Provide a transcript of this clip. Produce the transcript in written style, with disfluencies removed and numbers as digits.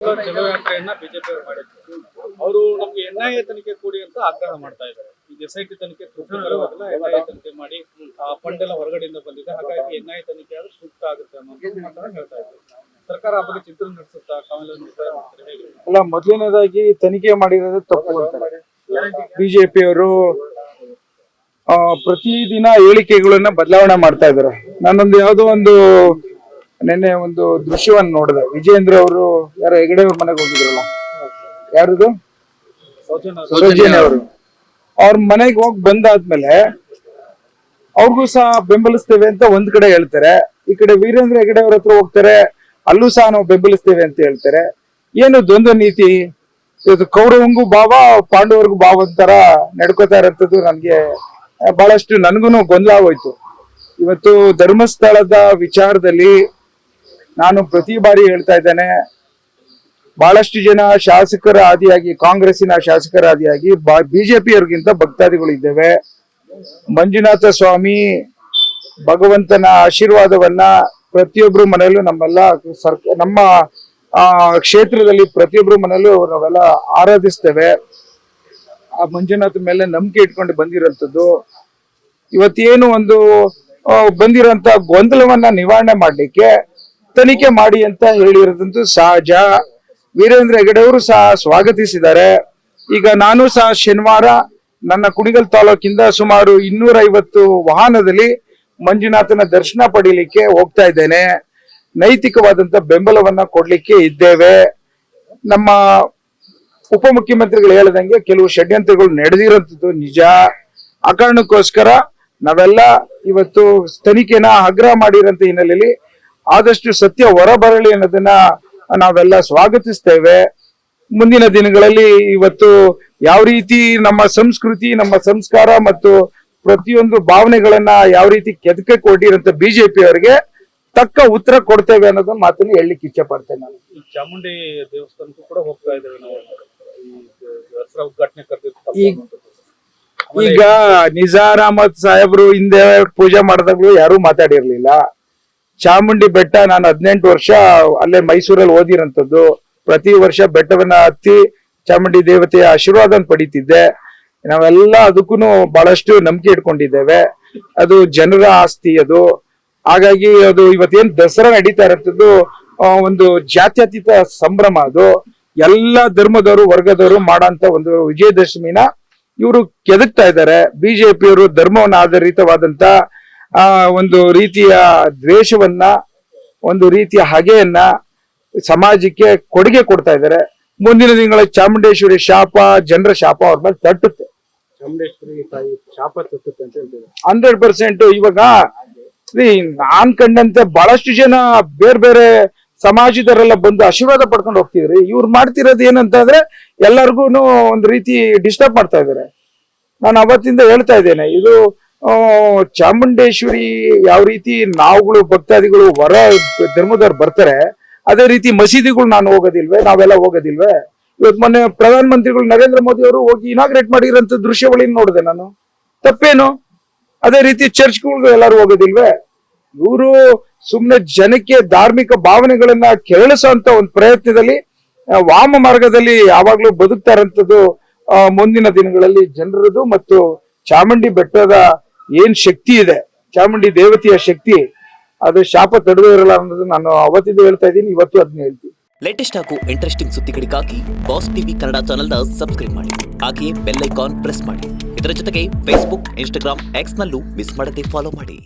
ಚಲೋಯಾತ್ರೆಯನ್ನ BJP ಅವರು ಮಾಡಿದ್ರು. ಅವರು ನಮ್ಗೆ ಎನ್ಐಎ ತನಿಖೆ ಕೊಡಿ ಅಂತ ಆಗ್ರಹ ಮಾಡ್ತಾ ಇದ್ದಾರೆ. ಈಗ SIT ತನಿಖೆ ತೃಪ್ತಿಕರವಾಗಿಲ್ಲ, ಎನ್ಐಎ ತನಿಖೆ ಮಾಡಿ ಫಂಡ್ ಎಲ್ಲ ಹೊರಗಡೆಯಿಂದ ಬಂದಿದೆ, ಹಾಗಾಗಿ ಎನ್ಐಎ ತನಿಖೆ ಆದ್ರೆ ಸೂಕ್ತ ಆಗುತ್ತೆ ಅನ್ನೋದು ಮಾತನ್ನ ಹೇಳ್ತಾ ಇದ್ದಾರೆ. ಸರ್ಕಾರ ಆ ಬಗ್ಗೆ ಚಿಂತನೆ ನಡೆಸುತ್ತಾ ಅಲ್ಲ, ಮೊದಲನೇದಾಗಿ ತನಿಖೆ ಮಾಡಿರೋದು ತಪ್ಪು ಅಂತ ಬಿಜೆಪಿ ಅವರು ಪ್ರತಿದಿನ ಹೇಳಿಕೆಗಳನ್ನ ಬದಲಾವಣೆ ಮಾಡ್ತಾ ಇದ್ದಾರೆ. ನಾನೊಂದು ಯಾವುದೋ ಒಂದು ನಿನ್ನೆ ಒಂದು ದೃಶ್ಯವನ್ನ ನೋಡಿದೆ. ವಿಜೇಂದ್ರ ಅವರು ಯಾರೋ ಹೆಗಡೆ ಅವ್ರ ಮನೆಗೆ ಹೋಗಿದ್ರಲ್ಲ, ಯಾರದು ಸೌಜನ್ಯ ಅವರು, ಅವ್ರ ಮನೆಗೆ ಹೋಗಿ ಬಂದಾದ್ಮೇಲೆ ಅವ್ರಿಗೂ ಸಹ ಬೆಂಬಲಿಸ್ತೇವೆ ಅಂತ ಒಂದ್ ಕಡೆ ಹೇಳ್ತಾರೆ, ಈ ಕಡೆ ವೀರೇಂದ್ರ ಹೆಗಡೆ ಅವ್ರ ಹತ್ರ ಹೋಗ್ತಾರೆ, ಅಲ್ಲೂ ಸಹ ನಾವು ಬೆಂಬಲಿಸ್ತೇವೆ ಅಂತ ಹೇಳ್ತಾರೆ. ಏನು ದ್ವಂದ್ವ ನೀತಿ ಇದು? ಕೌರವಂಗೂ ಭಾವ, ಪಾಂಡವರಿಗೂ ಭಾವ ಅಂತರ ನಡ್ಕೋತಾ ಇರೋಂಥದ್ದು ನನ್ಗೆ ಬಹಳಷ್ಟು ನನ್ಗೂನು ಗೊಂದಲ ಆಗೋಯ್ತು. ಇವತ್ತು ಧರ್ಮಸ್ಥಳದ ವಿಚಾರದಲ್ಲಿ ನಾನು ಪ್ರತಿ ಬಾರಿ ಹೇಳ್ತಾ ಇದ್ದೇನೆ, ಬಹಳಷ್ಟು ಜನ ಶಾಸಕರ ಆದಿಯಾಗಿ, ಕಾಂಗ್ರೆಸ್ಸಿನ ಶಾಸಕರ ಆದಿಯಾಗಿ ಬಿಜೆಪಿಯವ್ರಿಗಿಂತ ಭಕ್ತಾದಿಗಳು ಇದ್ದೇವೆ. ಮಂಜುನಾಥ ಸ್ವಾಮಿ ಭಗವಂತನ ಆಶೀರ್ವಾದವನ್ನ ಪ್ರತಿಯೊಬ್ರು ಮನೆಯಲ್ಲೂ ನಮ್ಮ ಕ್ಷೇತ್ರದಲ್ಲಿ ಪ್ರತಿಯೊಬ್ರು ಮನೆಯಲ್ಲೂ ನಾವೆಲ್ಲ ಆರಾಧಿಸ್ತೇವೆ. ಆ ಮಂಜುನಾಥ ಮೇಲೆ ನಂಬಿಕೆ ಇಟ್ಕೊಂಡು ಬಂದಿರೋಂಥದ್ದು. ಇವತ್ತೇನು ಒಂದು ಬಂದಿರೋಂತ ಗೊಂದಲವನ್ನ ನಿವಾರಣೆ ಮಾಡ್ಲಿಕ್ಕೆ ತನಿಖೆ ಮಾಡಿ ಅಂತ ಹೇಳಿರೋದಂತೂ ಸಹಜ. ವೀರೇಂದ್ರ ಹೆಗಡೆ ಅವರು ಸಹ ಸ್ವಾಗತಿಸಿದ್ದಾರೆ. ಈಗ ನಾನು ಸಹ ಶನಿವಾರ ನನ್ನ ಕುಣಿಗಲ್ ತಾಲೂಕಿಂದ ಸುಮಾರು 250 ವಾಹನದಲ್ಲಿ ಮಂಜುನಾಥನ ದರ್ಶನ ಪಡೀಲಿಕ್ಕೆ ಹೋಗ್ತಾ ಇದ್ದೇನೆ. ನೈತಿಕವಾದಂತ ಬೆಂಬಲವನ್ನ ಕೊಡ್ಲಿಕ್ಕೆ ಇದ್ದೇವೆ. ನಮ್ಮ ಉಪಮುಖ್ಯಮಂತ್ರಿಗಳು ಹೇಳದಂಗೆ ಕೆಲವು ಷಡ್ಯಂತ್ರಗಳು ನಡೆದಿರೋಂಥದ್ದು ನಿಜ. ಆ ಕಾರಣಕ್ಕೋಸ್ಕರ ನಾವೆಲ್ಲ ಇವತ್ತು ತನಿಖೆನ ಆಗ್ರಹ ಮಾಡಿರೋಂಥ ಹಿನ್ನೆಲೆಯಲ್ಲಿ ಆದಷ್ಟು ಸತ್ಯ ಹೊರಬರಲಿ ಅನ್ನೋದನ್ನ ನಾವೆಲ್ಲ ಸ್ವಾಗತಿಸ್ತೇವೆ. ಮುಂದಿನ ದಿನಗಳಲ್ಲಿ ಇವತ್ತು ಯಾವ ರೀತಿ ನಮ್ಮ ಸಂಸ್ಕೃತಿ, ನಮ್ಮ ಸಂಸ್ಕಾರ ಮತ್ತು ಪ್ರತಿಯೊಂದು ಭಾವನೆಗಳನ್ನ ಯಾವ ರೀತಿ ಕೆದಕೆ ಕೊಟ್ಟಿರಂತ ಬಿಜೆಪಿ ಅವರಿಗೆ ತಕ್ಕ ಉತ್ತರ ಕೊಡ್ತೇವೆ ಅನ್ನೋದನ್ನ ಮಾತನ್ನು ಹೇಳಲಿಕ್ಕೆ ಇಚ್ಛೆ ಪಡ್ತೇನೆ. ನಾನು ಚಾಮುಂಡಿ ದೇವಸ್ಥಾನಕ್ಕೂ ಕೂಡ ಹೋಗ್ತಾ ಇದ್ದೇವೆ ನಾವು. ದಸರಾ ಉದ್ಘಾಟನೆ ಈಗ ನಿಜಾರ್ ಅಹಮದ್ ಸಾಹೇಬ್ರು ಹಿಂದೆ ಪೂಜೆ ಮಾಡಿದಾಗ್ಲೂ ಯಾರು ಮಾತಾಡಿರ್ಲಿಲ್ಲ. ಚಾಮುಂಡಿ ಬೆಟ್ಟ ನಾನು 18 ವರ್ಷ ಅಲ್ಲೇ ಮೈಸೂರಲ್ಲಿ ಓದಿರಂತದ್ದು. ಪ್ರತಿ ವರ್ಷ ಬೆಟ್ಟವನ್ನ ಹತ್ತಿ ಚಾಮುಂಡಿ ದೇವತೆಯ ಆಶೀರ್ವಾದ ಪಡಿತಿದ್ದೆ. ನಾವೆಲ್ಲ ಅದಕ್ಕೂ ಬಹಳಷ್ಟು ನಂಬಿಕೆ ಇಟ್ಕೊಂಡಿದ್ದೇವೆ. ಅದು ಜನರ ಆಸ್ತಿ ಅದು. ಹಾಗಾಗಿ ಅದು ಇವತ್ತೇನ್ ದಸರಾ ನಡೀತಾ ಇರತ್ತದ್ದು ಒಂದು ಜಾತ್ಯತೀತ ಸಂಭ್ರಮ. ಅದು ಎಲ್ಲ ಧರ್ಮದವರು, ವರ್ಗದವರು ಮಾಡಂತ ಒಂದು ವಿಜಯದಶಮಿನ ಇವರು ಕೆದಕ್ತಾ ಇದ್ದಾರೆ. ಬಿಜೆಪಿಯವರು ಧರ್ಮವನ್ನ ಆಧಾರಿತವಾದಂತ ಒಂದು ರೀತಿಯ ದ್ವೇಷವನ್ನ, ಒಂದು ರೀತಿಯ ಹಗೆಯನ್ನ ಸಮಾಜಕ್ಕೆ ಕೊಡುಗೆ ಕೊಡ್ತಾ ಇದ್ದಾರೆ. ಮುಂದಿನ ದಿನಗಳ ಚಾಮುಂಡೇಶ್ವರಿ ಶಾಪ, ಜನರ ಶಾಪ ಅವ್ರ ಮೇಲೆ ತಟ್ಟುತ್ತೆ. ಚಾಮುಂಡೇಶ್ವರಿ ತಾಯಿ ಶಾಪ ತಟ್ಟುತ್ತೆ ಅಂತ ಹೇಳ್ತಾರೆ 100%. ಇವಾಗ ನಾನ್ ಕಂಡಂತೆ ಬಹಳಷ್ಟು ಜನ ಬೇರೆ ಬೇರೆ ಸಮಾಜದವರೆಲ್ಲ ಬಂದು ಆಶೀರ್ವಾದ ಪಡ್ಕೊಂಡು ಹೋಗ್ತಿದ್ರಿ. ಇವ್ರು ಮಾಡ್ತಿರೋದು ಏನಂತಂದ್ರೆ ಎಲ್ಲರಿಗೂ ಒಂದು ರೀತಿ ಡಿಸ್ಟರ್ಬ್ ಮಾಡ್ತಾ ಇದಾರೆ. ನಾನು ಅವತ್ತಿಂದ ಹೇಳ್ತಾ ಇದ್ದೇನೆ, ಇದು ಚಾಮುಂಡೇಶ್ವರಿ ಯಾವ ರೀತಿ ನಾವುಗಳು ಭಕ್ತಾದಿಗಳು ಹೊರ ಧರ್ಮದವ್ರು ಬರ್ತಾರೆ, ಅದೇ ರೀತಿ ಮಸೀದಿಗಳು ನಾನು ಹೋಗೋದಿಲ್ವೇ, ನಾವೆಲ್ಲ ಹೋಗೋದಿಲ್ವೇ? ಇವತ್ತು ಮೊನ್ನೆ ಪ್ರಧಾನ ಮಂತ್ರಿಗಳು ನರೇಂದ್ರ ಮೋದಿ ಅವರು ಹೋಗಿ ಇನಾಗ್ರೇಟ್ ಮಾಡಿರೋಂಥ ದೃಶ್ಯಾವಳಿನ ನೋಡಿದೆ ನಾನು. ತಪ್ಪೇನು? ಅದೇ ರೀತಿ ಚರ್ಚ್ಗಳಿಗೂ ಎಲ್ಲರೂ ಹೋಗೋದಿಲ್ವೇ? ಇವರು ಸುಮ್ಮನೆ ಜನಕ್ಕೆ ಧಾರ್ಮಿಕ ಭಾವನೆಗಳನ್ನ ಕೆರಳಿಸುವಂತ ಒಂದು ಪ್ರಯತ್ನದಲ್ಲಿ ವಾಮ ಮಾರ್ಗದಲ್ಲಿ ಯಾವಾಗ್ಲೂ ಬದುಕ್ತಾ ಇರೋಂಥದ್ದು. ಮುಂದಿನ ದಿನಗಳಲ್ಲಿ ಜನರದು ಮತ್ತು ಚಾಮುಂಡಿ ಬೆಟ್ಟದ ಏನ್ ಶಕ್ತಿ ಇದೆ, ಚಾಮುಂಡಿ ದೇವತೆಯ ಶಕ್ತಿ, ಅದು ಶಾಪ ತಡೆದೇ ಇರಲ್ಲ ಅನ್ನೋದು ನಾನು ಅವತ್ತಿಂದ ಹೇಳ್ತಾ ಇದ್ದೀನಿ, ಇವತ್ತು ಅದನ್ನ ಹೇಳ್ತೀನಿ. ಲೇಟೆಸ್ಟ್ ಹಾಗೂ ಇಂಟ್ರೆಸ್ಟಿಂಗ್ ಸುದ್ದಿಗಳಿಗಾಗಿ ಬಾಸ್ ಟಿವಿ ಕನ್ನಡ ಚಾನೆಲ್ನ ಸಬ್ಸ್ಕ್ರೈಬ್ ಮಾಡಿ. ಹಾಗೆಯೇ ಬೆಲ್ ಐಕಾನ್ ಪ್ರೆಸ್ ಮಾಡಿ. ಇದರ ಜೊತೆಗೆ ಫೇಸ್ಬುಕ್, ಇನ್ಸ್ಟಾಗ್ರಾಮ್, ಎಕ್ಸ್ ನಲ್ಲೂ ಮಿಸ್ ಮಾಡದೆ ಫಾಲೋ ಮಾಡಿ.